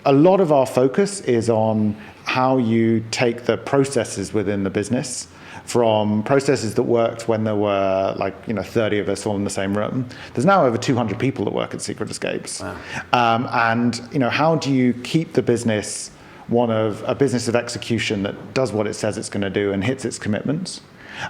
a lot of our focus is on how you take the processes within the business from processes that worked when there were 30 of us all in the same room. There's now over 200 people that work at Secret Escapes. Wow. And how do you keep the business a business of execution that does what it says it's going to do and hits its commitments,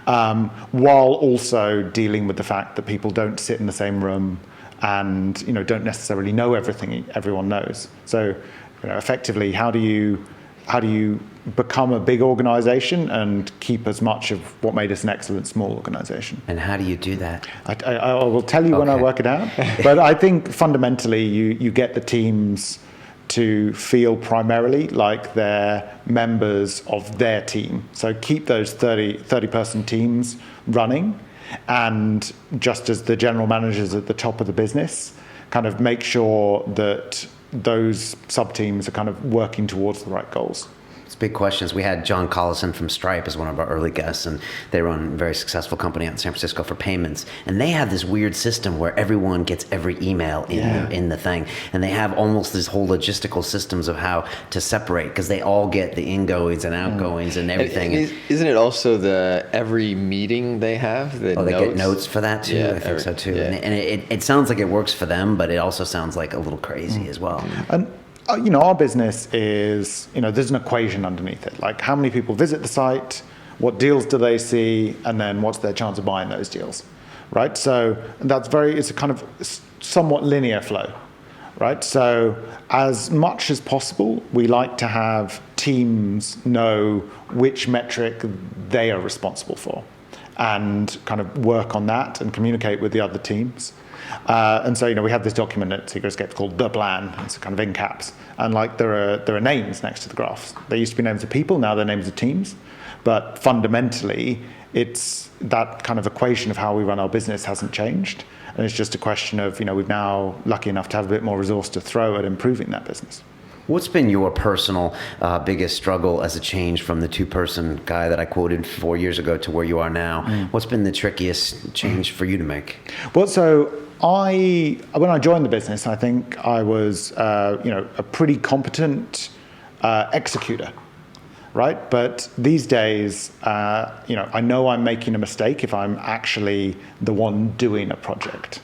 while also dealing with the fact that people don't sit in the same room and don't necessarily know everything everyone knows. So effectively, how do you become a big organization and keep as much of what made us an excellent small organization? And how do you do that? I will tell you when I work it out. But I think fundamentally you get the teams to feel primarily like they're members of their team. So keep those 30-person teams running, and just as the general managers at the top of the business, kind of make sure that those sub-teams are kind of working towards the right goals. It's big questions. We had John Collison from Stripe as one of our early guests, and they run a very successful company out in San Francisco for payments. And they have this weird system where everyone gets every email in the thing. And they have almost this whole logistical systems of how to separate, because they all get the ingoings and outgoings and everything. And isn't it also every meeting they have? They get notes for that too? Yeah, I think so too. Yeah. And it sounds like it works for them, but it also sounds like a little crazy as well. And our business is, there's an equation underneath it. Like, how many people visit the site, what deals do they see, and then what's their chance of buying those deals, right? So it's a kind of somewhat linear flow, right? So as much as possible, we like to have teams know which metric they are responsible for and kind of work on that and communicate with the other teams. And so, we have this document at Secret Escapes called The Plan. It's kind of in caps. And there are names next to the graphs. They used to be names of people, now they're names of teams. But fundamentally, it's that kind of equation of how we run our business hasn't changed. And it's just a question of, we're now lucky enough to have a bit more resource to throw at improving that business. What's been your personal biggest struggle as a change from the two-person guy that I quoted 4 years ago to where you are now? What's been the trickiest change for you to make? Well, so when I joined the business, I think I was, a pretty competent executor, right? But these days, I know I'm making a mistake if I'm actually the one doing a project.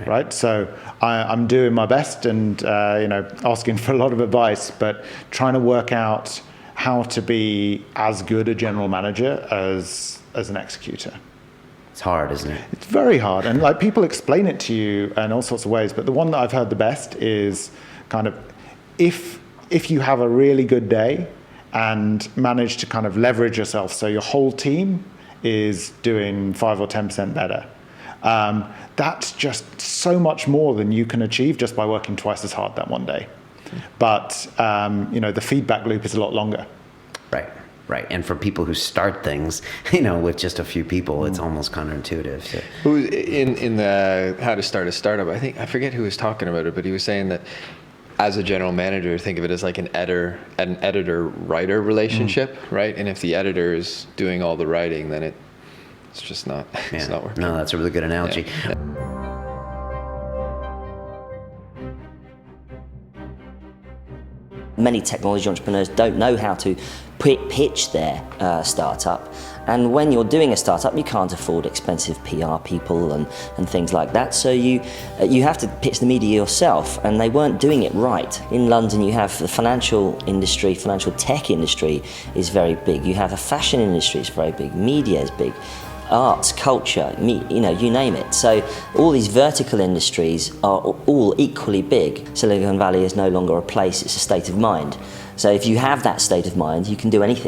Right. So I'm doing my best and, asking for a lot of advice, but trying to work out how to be as good a general manager as an executor. It's hard, isn't it? It's very hard. And people explain it to you in all sorts of ways, but the one that I've heard the best is kind of if you have a really good day and manage to kind of leverage yourself so your whole team is doing 5 or 10% better. That's just so much more than you can achieve just by working twice as hard that one day. But, the feedback loop is a lot longer. Right. And for people who start things, with just a few people, it's almost counterintuitive. So. Who in the How to Start a Startup, I forget who was talking about it, but he was saying that as a general manager, think of it as like an editor-writer relationship, right? And if the editor is doing all the writing, then it's just not, it's not working. No, that's a really good analogy. Yeah. Many technology entrepreneurs don't know how to pitch their startup, and when you're doing a startup you can't afford expensive PR people and things like that, so you have to pitch the media yourself, and they weren't doing it right. In London you have the financial tech industry is very big, you have a fashion industry, it's very big, media is big, arts, culture, you name it. So all these vertical industries are all equally big. Silicon Valley is no longer a place, it's a state of mind. So if you have that state of mind, you can do anything.